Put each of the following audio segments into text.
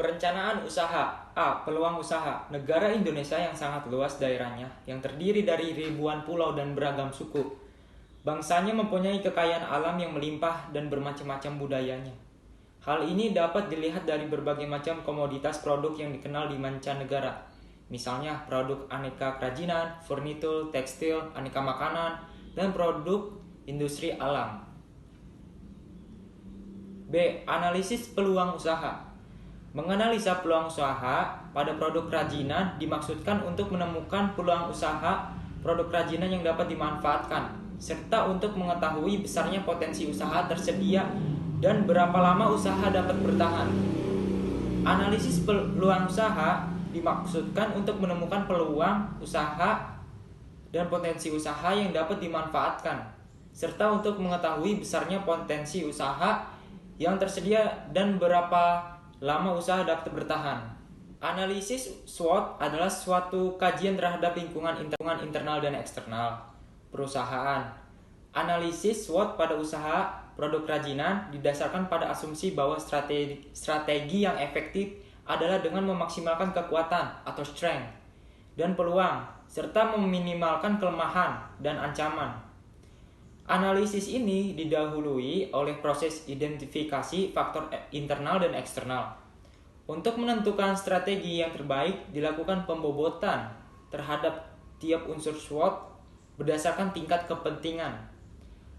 Perencanaan usaha. A. Peluang usaha. Negara Indonesia yang sangat luas daerahnya, yang terdiri dari ribuan pulau dan beragam suku. Bangsanya mempunyai kekayaan alam yang melimpah dan bermacam-macam budayanya. Hal ini dapat dilihat dari berbagai macam komoditas produk yang dikenal di mancanegara. Misalnya produk aneka kerajinan, furnitur, tekstil, aneka makanan, dan produk industri alam. B. Analisis peluang usaha. Menganalisa peluang usaha pada produk kerajinan dimaksudkan untuk menemukan peluang usaha produk kerajinan yang dapat dimanfaatkan, serta untuk mengetahui besarnya potensi usaha tersedia dan berapa lama usaha dapat bertahan. Analisis peluang usaha dimaksudkan untuk menemukan peluang usaha dan potensi usaha yang dapat dimanfaatkan, serta untuk mengetahui besarnya potensi usaha yang tersedia dan berapa lama usaha dapat bertahan. Analisis SWOT adalah suatu kajian terhadap lingkungan internal dan eksternal perusahaan. Analisis SWOT pada usaha produk kerajinan didasarkan pada asumsi bahwa strategi yang efektif adalah dengan memaksimalkan kekuatan atau strength dan peluang, serta meminimalkan kelemahan dan ancaman. Analisis ini didahului oleh proses identifikasi faktor internal dan eksternal. Untuk menentukan strategi yang terbaik, dilakukan pembobotan terhadap tiap unsur SWOT berdasarkan tingkat kepentingan.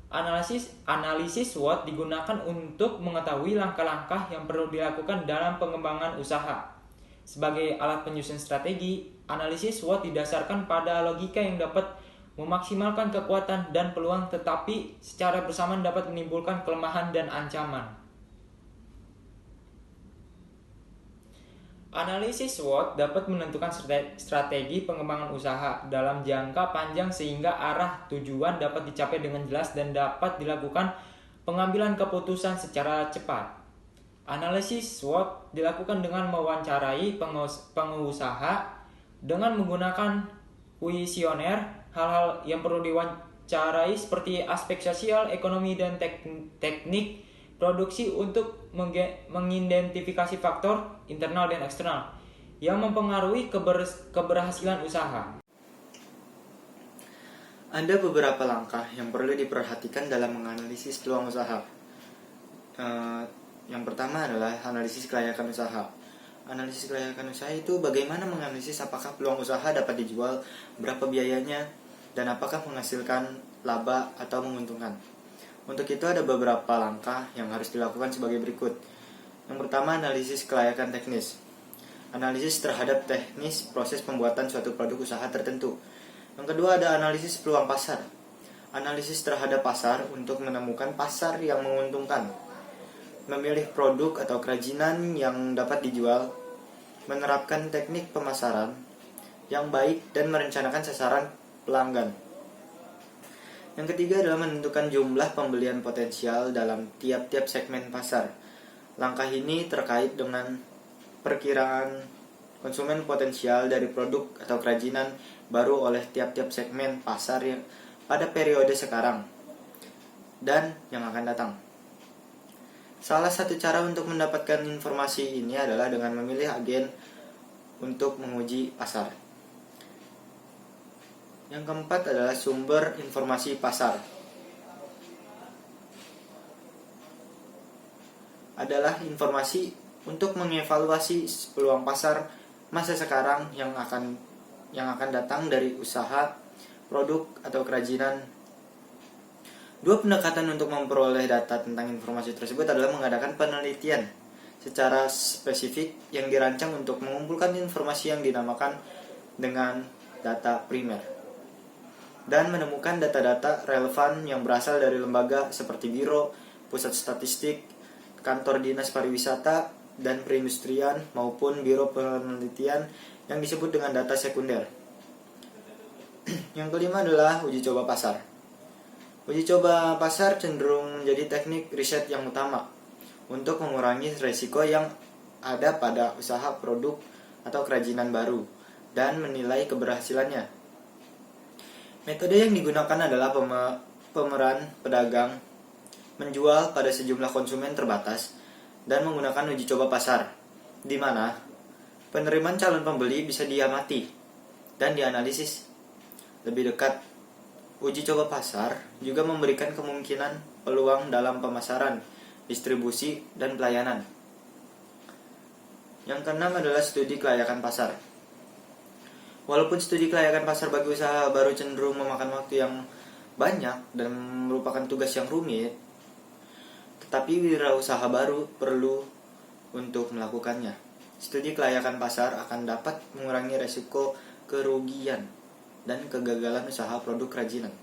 Analisis SWOT digunakan untuk mengetahui langkah-langkah yang perlu dilakukan dalam pengembangan usaha. Sebagai alat penyusun strategi, analisis SWOT didasarkan pada logika yang dapat memaksimalkan kekuatan dan peluang, tetapi secara bersamaan dapat menimbulkan kelemahan dan ancaman. Analisis SWOT dapat menentukan strategi pengembangan usaha dalam jangka panjang sehingga arah tujuan dapat dicapai dengan jelas dan dapat dilakukan pengambilan keputusan secara cepat. Analisis SWOT dilakukan dengan mewawancarai pengusaha dengan menggunakan kuesioner. Hal-hal yang perlu diwawancarai seperti aspek sosial, ekonomi, dan teknik produksi untuk mengidentifikasi faktor internal dan eksternal yang mempengaruhi keberhasilan usaha. Ada beberapa langkah yang perlu diperhatikan dalam menganalisis peluang usaha. Yang pertama adalah analisis kelayakan usaha. Analisis kelayakan usaha itu bagaimana menganalisis apakah peluang usaha dapat dijual, berapa biayanya, dan apakah menghasilkan laba atau menguntungkan. Untuk itu ada beberapa langkah yang harus dilakukan sebagai berikut. Yang pertama, analisis kelayakan teknis. Analisis terhadap teknis proses pembuatan suatu produk usaha tertentu. Yang kedua ada analisis peluang pasar. Analisis terhadap pasar untuk menemukan pasar yang menguntungkan. Memilih produk atau kerajinan yang dapat dijual. Menerapkan teknik pemasaran yang baik dan merencanakan sasaran pelanggan. Yang ketiga adalah menentukan jumlah pembelian potensial dalam tiap-tiap segmen pasar. Langkah ini terkait dengan perkiraan konsumen potensial dari produk atau kerajinan baru oleh tiap-tiap segmen pasar pada periode sekarang dan yang akan datang. Salah satu cara untuk mendapatkan informasi ini adalah dengan memilih agen untuk menguji pasar. Yang keempat adalah sumber informasi pasar. Adalah informasi untuk mengevaluasi peluang pasar masa sekarang yang akan datang dari usaha, produk, atau kerajinan. Dua pendekatan untuk memperoleh data tentang informasi tersebut adalah mengadakan penelitian secara spesifik yang dirancang untuk mengumpulkan informasi yang dinamakan dengan data primer dan menemukan data-data relevan yang berasal dari lembaga seperti biro, pusat statistik, kantor dinas pariwisata dan perindustrian maupun biro penelitian yang disebut dengan data sekunder. Yang kelima adalah uji coba pasar. Uji coba pasar cenderung menjadi teknik riset yang utama untuk mengurangi risiko yang ada pada usaha produk atau kerajinan baru dan menilai keberhasilannya. Metode yang digunakan adalah pemeran pedagang menjual pada sejumlah konsumen terbatas dan menggunakan uji coba pasar di mana penerimaan calon pembeli bisa diamati dan dianalisis lebih dekat. Uji coba pasar juga memberikan kemungkinan peluang dalam pemasaran, distribusi, dan pelayanan. Yang keenam adalah studi kelayakan pasar. Walaupun studi kelayakan pasar bagi usaha baru cenderung memakan waktu yang banyak dan merupakan tugas yang rumit, tetapi wirausaha baru perlu untuk melakukannya. Studi kelayakan pasar akan dapat mengurangi resiko kerugian dan kegagalan usaha produk kerajinan.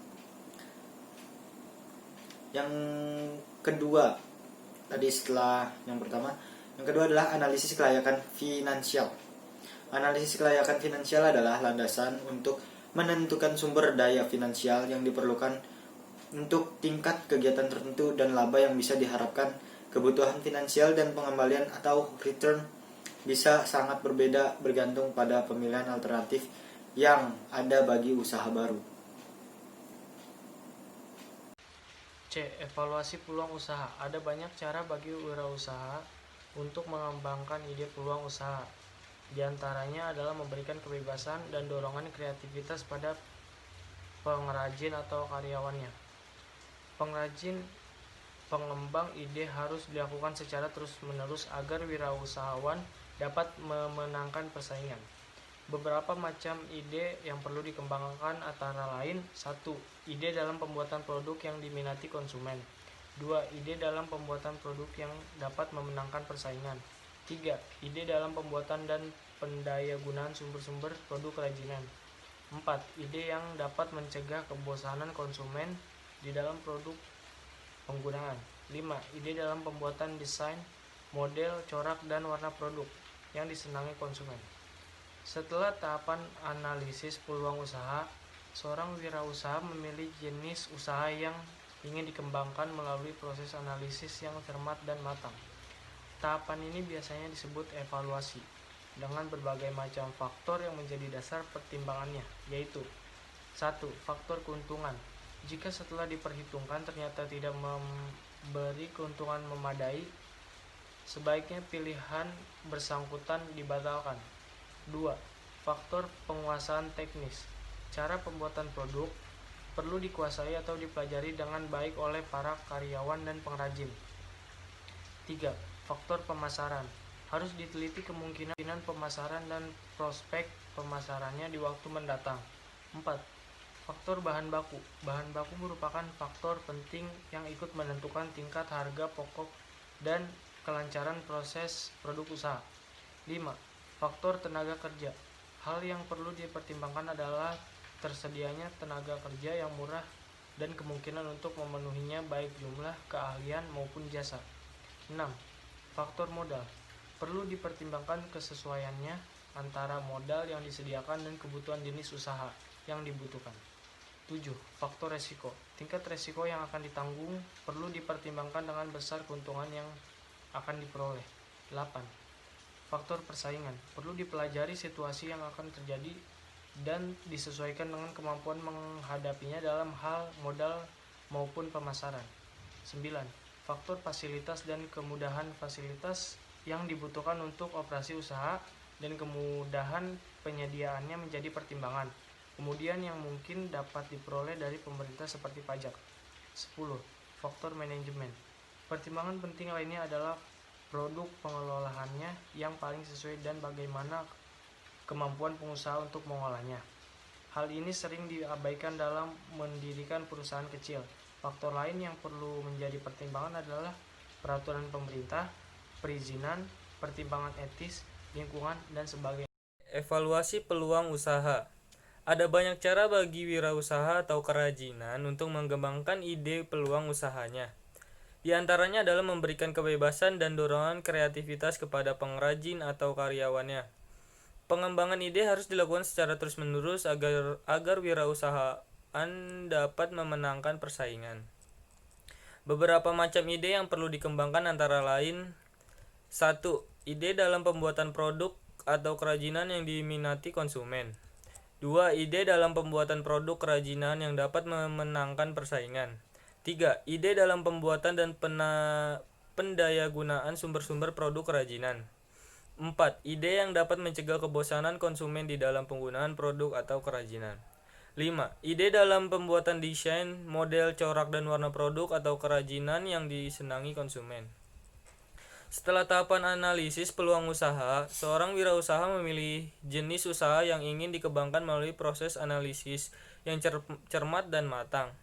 Yang kedua, tadi setelah yang pertama, yang kedua adalah analisis kelayakan finansial. Analisis kelayakan finansial adalah landasan untuk menentukan sumber daya finansial yang diperlukan untuk tingkat kegiatan tertentu dan laba yang bisa diharapkan. Kebutuhan finansial dan pengembalian atau return bisa sangat berbeda bergantung pada pemilihan alternatif yang ada bagi usaha baru. C. Evaluasi peluang usaha. Ada banyak cara bagi wirausaha untuk mengembangkan ide peluang usaha. Di antaranya adalah memberikan kebebasan dan dorongan kreativitas pada pengrajin atau karyawannya. Pengembang ide harus dilakukan secara terus-menerus agar wirausahawan dapat memenangkan persaingan. Beberapa macam ide yang perlu dikembangkan antara lain: 1. Ide dalam pembuatan produk yang diminati konsumen. 2. Ide dalam pembuatan produk yang dapat memenangkan persaingan. 3. Ide dalam pembuatan dan pendayagunaan sumber-sumber produk kerajinan. 4. Ide yang dapat mencegah kebosanan konsumen di dalam produk penggunaan. 5. Ide dalam pembuatan desain, model, corak, dan warna produk yang disenangi konsumen. Setelah tahapan analisis peluang usaha, seorang wirausaha memilih jenis usaha yang ingin dikembangkan melalui proses analisis yang cermat dan matang. Tahapan ini biasanya disebut evaluasi, dengan berbagai macam faktor yang menjadi dasar pertimbangannya, yaitu 1. Faktor keuntungan. Jika setelah diperhitungkan ternyata tidak memberi keuntungan memadai, sebaiknya pilihan bersangkutan dibatalkan. 2. Faktor penguasaan teknis. Cara pembuatan produk perlu dikuasai atau dipelajari dengan baik oleh para karyawan dan pengrajin. 3. Faktor pemasaran. Harus diteliti kemungkinan pemasaran dan prospek pemasarannya di waktu mendatang. 4. Faktor bahan baku. Bahan baku merupakan faktor penting yang ikut menentukan tingkat harga pokok dan kelancaran proses produk usaha. 5. Faktor tenaga kerja. Hal yang perlu dipertimbangkan adalah tersedianya tenaga kerja yang murah dan kemungkinan untuk memenuhinya baik jumlah, keahlian maupun jasa. 6. Faktor modal. Perlu dipertimbangkan kesesuaiannya antara modal yang disediakan dan kebutuhan jenis usaha yang dibutuhkan. 7. Faktor resiko. Tingkat resiko yang akan ditanggung perlu dipertimbangkan dengan besar keuntungan yang akan diperoleh. 8. Faktor persaingan. Perlu dipelajari situasi yang akan terjadi dan disesuaikan dengan kemampuan menghadapinya dalam hal modal maupun pemasaran. 9. Faktor fasilitas dan kemudahan. Fasilitas yang dibutuhkan untuk operasi usaha dan kemudahan penyediaannya menjadi pertimbangan. Kemudian yang mungkin dapat diperoleh dari pemerintah seperti pajak. 10. Faktor manajemen. Pertimbangan penting lainnya adalah produk pengelolaannya yang paling sesuai dan bagaimana kemampuan pengusaha untuk mengolahnya. Hal ini sering diabaikan dalam mendirikan perusahaan kecil. Faktor lain yang perlu menjadi pertimbangan adalah peraturan pemerintah, perizinan, pertimbangan etis, lingkungan, dan sebagainya. Evaluasi peluang usaha. Ada banyak cara bagi wirausaha atau kerajinan untuk mengembangkan ide peluang usahanya. Di antaranya adalah memberikan kebebasan dan dorongan kreativitas kepada pengrajin atau karyawannya. Pengembangan ide harus dilakukan secara terus-menerus agar wirausahaan dapat memenangkan persaingan. Beberapa macam ide yang perlu dikembangkan antara lain: 1. Ide dalam pembuatan produk atau kerajinan yang diminati konsumen. 2. Ide dalam pembuatan produk kerajinan yang dapat memenangkan persaingan. 3. Ide dalam pembuatan dan pendayagunaan sumber-sumber produk kerajinan. 4. Ide yang dapat mencegah kebosanan konsumen di dalam penggunaan produk atau kerajinan. 5. Ide dalam pembuatan desain, model, corak, dan warna produk atau kerajinan yang disenangi konsumen. Setelah tahapan analisis peluang usaha, seorang wirausaha memilih jenis usaha yang ingin dikembangkan melalui proses analisis yang cermat dan matang.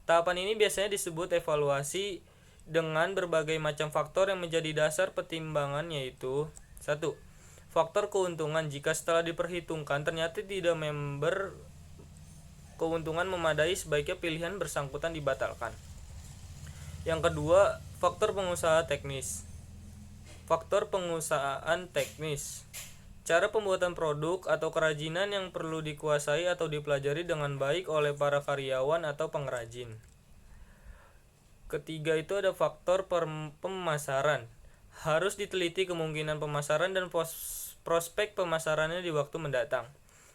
Tahapan ini biasanya disebut evaluasi dengan berbagai macam faktor yang menjadi dasar pertimbangan, yaitu 1. Faktor keuntungan. Jika setelah diperhitungkan ternyata tidak keuntungan memadai, sebaiknya pilihan bersangkutan dibatalkan. Yang kedua, faktor pengusaha teknis. Faktor pengusahaan teknis. Cara pembuatan produk atau kerajinan yang perlu dikuasai atau dipelajari dengan baik oleh para karyawan atau pengrajin. Ketiga itu ada faktor pemasaran. Harus diteliti kemungkinan pemasaran dan prospek pemasarannya di waktu mendatang.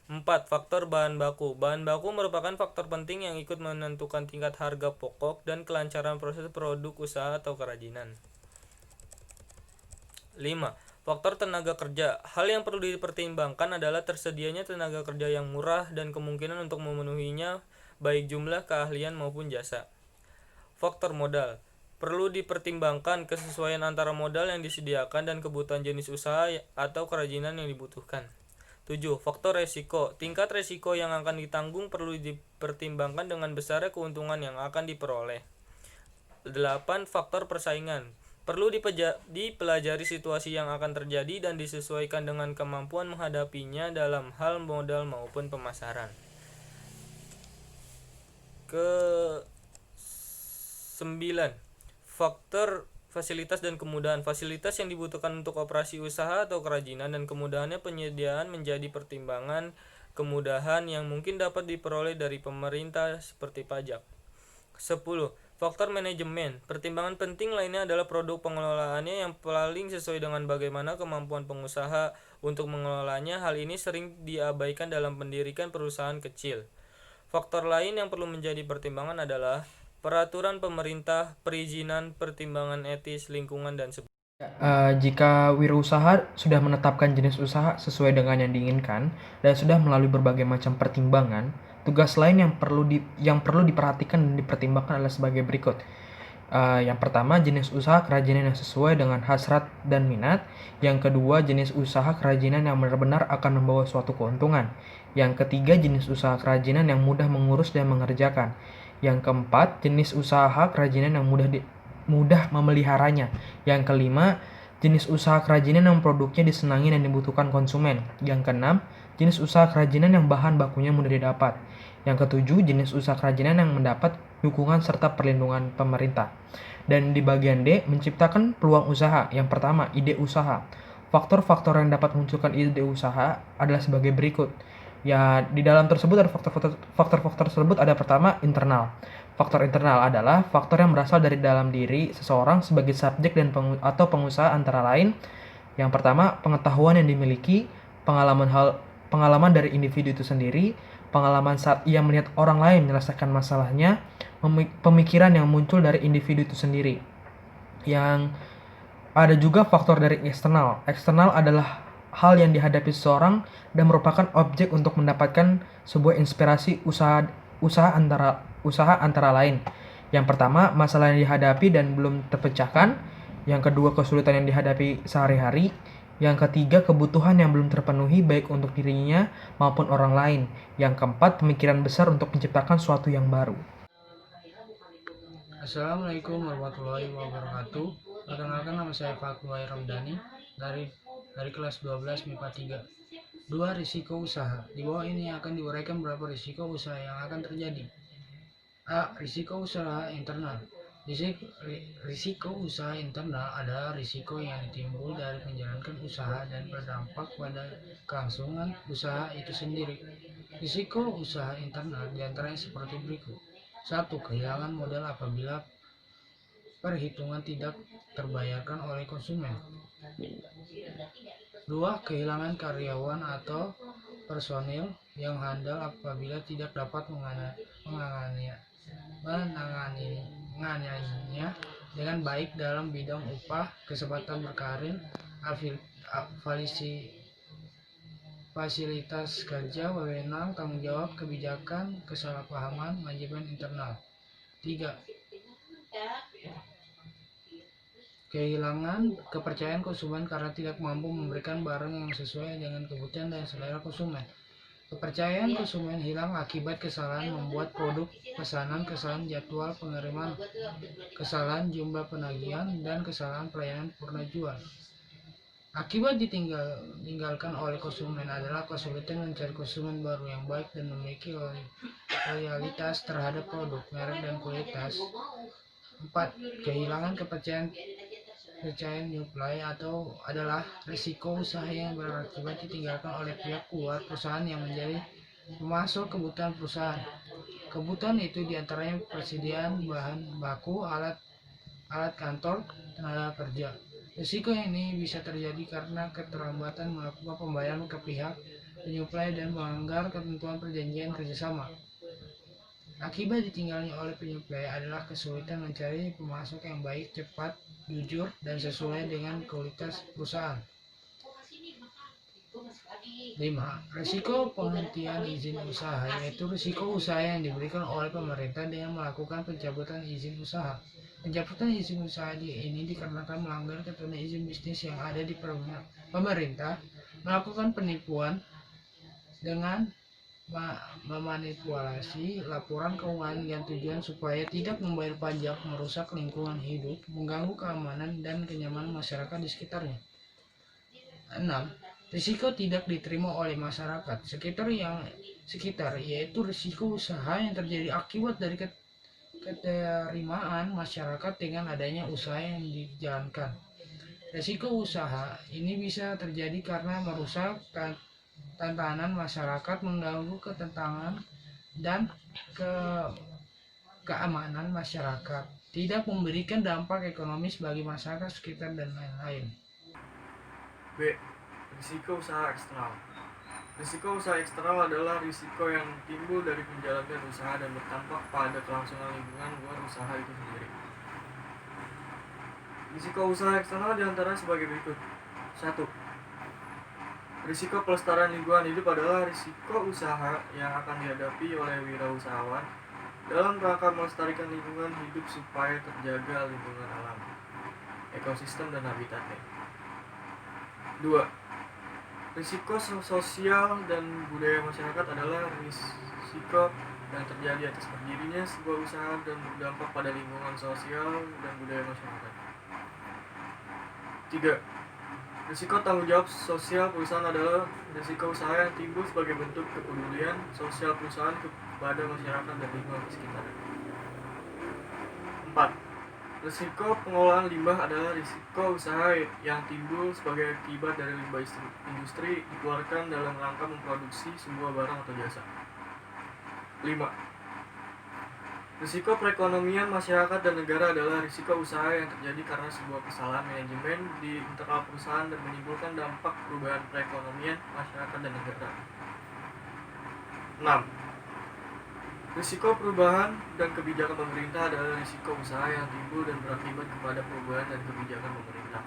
4. Faktor bahan baku. Bahan baku merupakan faktor penting yang ikut menentukan tingkat harga pokok dan kelancaran proses produk usaha atau kerajinan. 5. Faktor tenaga kerja. Hal yang perlu dipertimbangkan adalah tersedianya tenaga kerja yang murah dan kemungkinan untuk memenuhinya, baik jumlah, keahlian maupun jasa. Faktor modal. Perlu dipertimbangkan kesesuaian antara modal yang disediakan dan kebutuhan jenis usaha atau kerajinan yang dibutuhkan. 7. Faktor resiko. Tingkat resiko yang akan ditanggung perlu dipertimbangkan dengan besarnya keuntungan yang akan diperoleh. 8. Faktor persaingan. Perlu dipelajari situasi yang akan terjadi dan disesuaikan dengan kemampuan menghadapinya dalam hal modal maupun pemasaran. Ke-9. Faktor fasilitas dan kemudahan. Fasilitas yang dibutuhkan untuk operasi usaha atau kerajinan dan kemudahannya penyediaan menjadi pertimbangan. Kemudahan yang mungkin dapat diperoleh dari pemerintah seperti pajak. 10. Faktor manajemen. Pertimbangan penting lainnya adalah produk pengelolaannya yang paling sesuai dengan bagaimana kemampuan pengusaha untuk mengelolanya. Hal ini sering diabaikan dalam mendirikan perusahaan kecil. Faktor lain yang perlu menjadi pertimbangan adalah peraturan pemerintah, perizinan, pertimbangan etis, lingkungan, dan sebagainya. Jika wirausaha sudah menetapkan jenis usaha sesuai dengan yang diinginkan dan sudah melalui berbagai macam pertimbangan, tugas lain yang perlu diperhatikan dan dipertimbangkan adalah sebagai berikut. Yang pertama, jenis usaha kerajinan yang sesuai dengan hasrat dan minat. Yang kedua, jenis usaha kerajinan yang benar-benar akan membawa suatu keuntungan. Yang ketiga, jenis usaha kerajinan yang mudah mengurus dan mengerjakan. Yang keempat, jenis usaha kerajinan yang mudah memeliharanya. Yang kelima, jenis usaha kerajinan yang produknya disenangi dan dibutuhkan konsumen. Yang keenam, jenis usaha kerajinan yang bahan bakunya mudah didapat. Yang ketujuh, jenis usaha kerajinan yang mendapat dukungan serta perlindungan pemerintah. Dan di bagian D, menciptakan peluang usaha. Yang pertama, ide usaha. Faktor-faktor yang dapat memunculkan ide usaha adalah sebagai berikut. Ya, di dalam tersebut ada faktor-faktor tersebut ada pertama, internal. Faktor internal adalah faktor yang berasal dari dalam diri seseorang sebagai subjek dan atau pengusaha, antara lain yang pertama, pengetahuan yang dimiliki, pengalaman dari individu itu sendiri, pengalaman saat ia melihat orang lain menyelesaikan masalahnya, pemikiran yang muncul dari individu itu sendiri. Yang ada juga faktor dari eksternal. Eksternal adalah hal yang dihadapi seseorang dan merupakan objek untuk mendapatkan sebuah inspirasi usaha antara lain. Yang pertama, masalah yang dihadapi dan belum terpecahkan. Yang kedua, kesulitan yang dihadapi sehari-hari. Yang ketiga, kebutuhan yang belum terpenuhi baik untuk dirinya maupun orang lain. Yang keempat, pemikiran besar untuk menciptakan sesuatu yang baru. Assalamualaikum warahmatullahi wabarakatuh. Perkenalkan, nama saya Fakruai Ramdhani dari kelas 12 MIPA 3. 2. Risiko usaha. Di bawah ini akan diuraikan beberapa risiko usaha yang akan terjadi. A. Risiko usaha internal. Risiko usaha internal adalah risiko yang timbul dari menjalankan usaha dan berdampak pada kelangsungan usaha itu sendiri. Risiko usaha internal diantaranya seperti berikut. 1. Kehilangan modal apabila perhitungan tidak terbayarkan oleh konsumen. 2. Kehilangan karyawan atau personil yang handal apabila tidak dapat menanganinya dengan baik dalam bidang upah, kesempatan berkarir, fasilitas kerja, wewenang, tanggung jawab, kebijakan, kesalahpahaman, manajemen internal. 3. Kehilangan kepercayaan konsumen karena tidak mampu memberikan barang yang sesuai dengan kebutuhan dan selera konsumen. Kepercayaan konsumen hilang akibat kesalahan membuat produk pesanan, kesalahan jadwal pengiriman, kesalahan jumlah penagihan, dan kesalahan pelayanan purna jual. Akibat ditinggalkan oleh konsumen adalah kesulitan mencari konsumen baru yang baik dan memiliki loyalitas terhadap produk, merek, dan kualitas. 4. Kehilangan kepercayaan supply atau adalah risiko usaha yang berakibat ditinggalkan oleh pihak luar perusahaan yang menjadi pemasok kebutuhan perusahaan. Kebutuhan itu diantaranya persediaan bahan baku, alat kantor, tenaga kerja. Risiko ini bisa terjadi karena keterlambatan melakukan pembayaran ke pihak penyuplai dan melanggar ketentuan perjanjian kerjasama. Akibat ditinggalnya oleh penyuplai adalah kesulitan mencari pemasok yang baik, cepat, jujur, dan sesuai dengan kualitas perusahaan. 5. Risiko penghentian izin usaha, yaitu risiko usaha yang diberikan oleh pemerintah dengan melakukan pencabutan izin usaha. Pencabutan izin usaha ini dikarenakan melanggar ketentuan izin bisnis yang ada di pemerintah, melakukan penipuan dengan memanipulasi laporan keuangan dengan tujuan supaya tidak membayar pajak, merusak lingkungan hidup, mengganggu keamanan dan kenyamanan masyarakat di sekitarnya. 6. Risiko tidak diterima oleh masyarakat sekitar, yaitu risiko usaha yang terjadi akibat dari keterimaan masyarakat dengan adanya usaha yang dijalankan. Risiko usaha ini bisa terjadi karena merusak tatanan masyarakat, mengganggu ketenangan dan keamanan masyarakat, tidak memberikan dampak ekonomis bagi masyarakat sekitar, dan lain-lain. B. Risiko usaha eksternal. Risiko usaha eksternal adalah risiko yang timbul dari penjalankan usaha dan berdampak pada kelangsungan lingkungan luar usaha itu sendiri. Risiko usaha eksternal diantara sebagai berikut. 1. Risiko pelestarian lingkungan hidup adalah risiko usaha yang akan dihadapi oleh wirausahawan dalam rangka melestarikan lingkungan hidup supaya terjaga lingkungan alam, ekosistem, dan habitatnya. 2. Risiko sosial dan budaya masyarakat adalah risiko yang terjadi atas berdirinya sebuah usaha dan berdampak pada lingkungan sosial dan budaya masyarakat. 3. Risiko tanggung jawab sosial perusahaan adalah risiko usaha yang timbul sebagai bentuk kepedulian sosial perusahaan kepada masyarakat dan lingkungan sekitar. 4. Risiko pengolahan limbah adalah risiko usaha yang timbul sebagai akibat dari limbah industri dikeluarkan dalam rangka memproduksi sebuah barang atau jasa. 5. Risiko perekonomian masyarakat dan negara adalah risiko usaha yang terjadi karena sebuah kesalahan manajemen di internal perusahaan dan menimbulkan dampak perubahan perekonomian masyarakat dan negara. 6. Risiko perubahan dan kebijakan pemerintah adalah risiko usaha yang timbul dan berakibat kepada perubahan dan kebijakan pemerintah.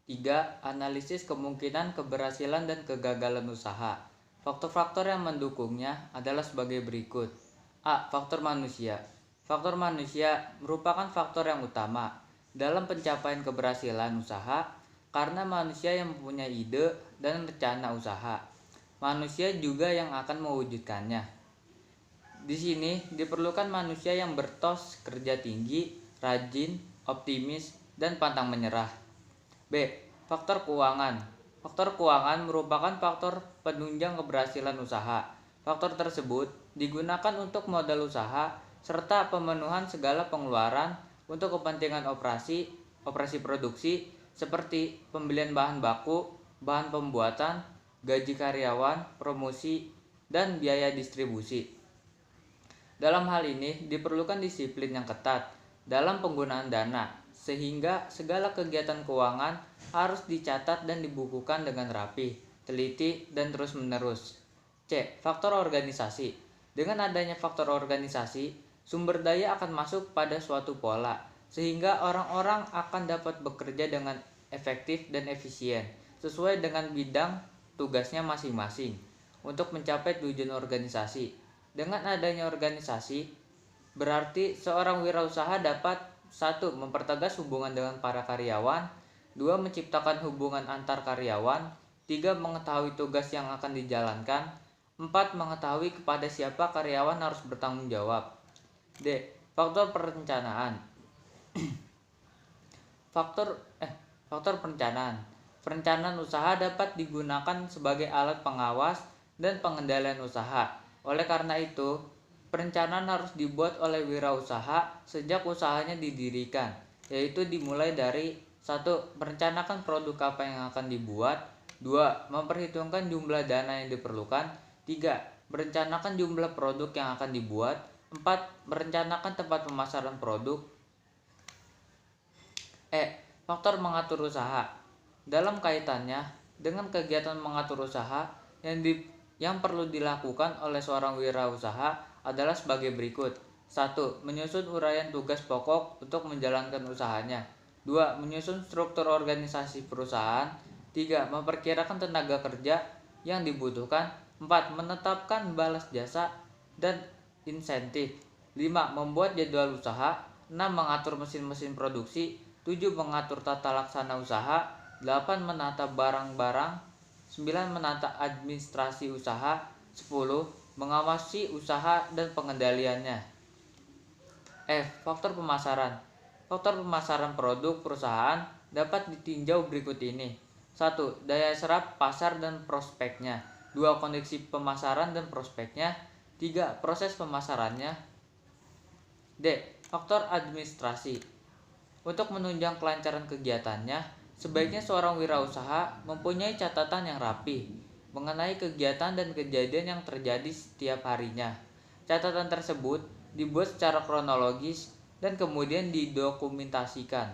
3. Analisis kemungkinan keberhasilan dan kegagalan usaha. Faktor-faktor yang mendukungnya adalah sebagai berikut. A. Faktor manusia. Faktor manusia merupakan faktor yang utama dalam pencapaian keberhasilan usaha karena manusia yang mempunyai ide dan rencana usaha. Manusia juga yang akan mewujudkannya. Di sini diperlukan manusia yang bertos kerja tinggi, rajin, optimis, dan pantang menyerah. B. Faktor keuangan. Faktor keuangan merupakan faktor penunjang keberhasilan usaha. Faktor tersebut digunakan untuk modal usaha serta pemenuhan segala pengeluaran untuk kepentingan operasi produksi seperti pembelian bahan baku, bahan pembuatan, gaji karyawan, promosi, dan biaya distribusi. Dalam hal ini diperlukan disiplin yang ketat dalam penggunaan dana, sehingga segala kegiatan keuangan harus dicatat dan dibukukan dengan rapi, teliti, dan terus-menerus. C. Faktor organisasi. Dengan adanya faktor organisasi, sumber daya akan masuk pada suatu pola, sehingga orang-orang akan dapat bekerja dengan efektif, dan efisien sesuai dengan bidang tugasnya masing-masing untuk mencapai tujuan organisasi. Dengan adanya organisasi, berarti seorang wirausaha dapat 1. Mempertegas hubungan dengan para karyawan, 2. Menciptakan hubungan antar karyawan, 3. Mengetahui tugas yang akan dijalankan, 4. Mengetahui kepada siapa karyawan harus bertanggung jawab. D. Faktor perencanaan. Faktor perencanaan. Perencanaan usaha dapat digunakan sebagai alat pengawas dan pengendalian usaha. Oleh karena itu, perencanaan harus dibuat oleh wirausaha sejak usahanya didirikan, yaitu dimulai dari 1. Merencanakan produk apa yang akan dibuat, 2. Memperhitungkan jumlah dana yang diperlukan, 3. Merencanakan jumlah produk yang akan dibuat, 4. Merencanakan tempat pemasaran produk. Faktor mengatur usaha. Dalam kaitannya dengan kegiatan mengatur usaha yang perlu dilakukan oleh seorang wirausaha adalah sebagai berikut. 1. Menyusun uraian tugas pokok untuk menjalankan usahanya. 2. Menyusun struktur organisasi perusahaan. 3. Memperkirakan tenaga kerja yang dibutuhkan. 4. Menetapkan balas jasa dan insentif. 5. Membuat jadwal usaha. 6. Mengatur mesin-mesin produksi. 7. Mengatur tata laksana usaha. 8. Menata barang-barang. 9. Menata administrasi usaha. 10. Mengawasi usaha dan pengendaliannya. Faktor pemasaran. Faktor pemasaran produk perusahaan dapat ditinjau berikut ini. 1. Daya serap pasar dan prospeknya. 2. Kondisi pemasaran dan prospeknya. 3. Proses pemasarannya. D. Faktor administrasi. Untuk menunjang kelancaran kegiatannya, sebaiknya seorang wirausaha mempunyai catatan yang rapi mengenai kegiatan dan kejadian yang terjadi setiap harinya. Catatan tersebut dibuat secara kronologis dan kemudian didokumentasikan.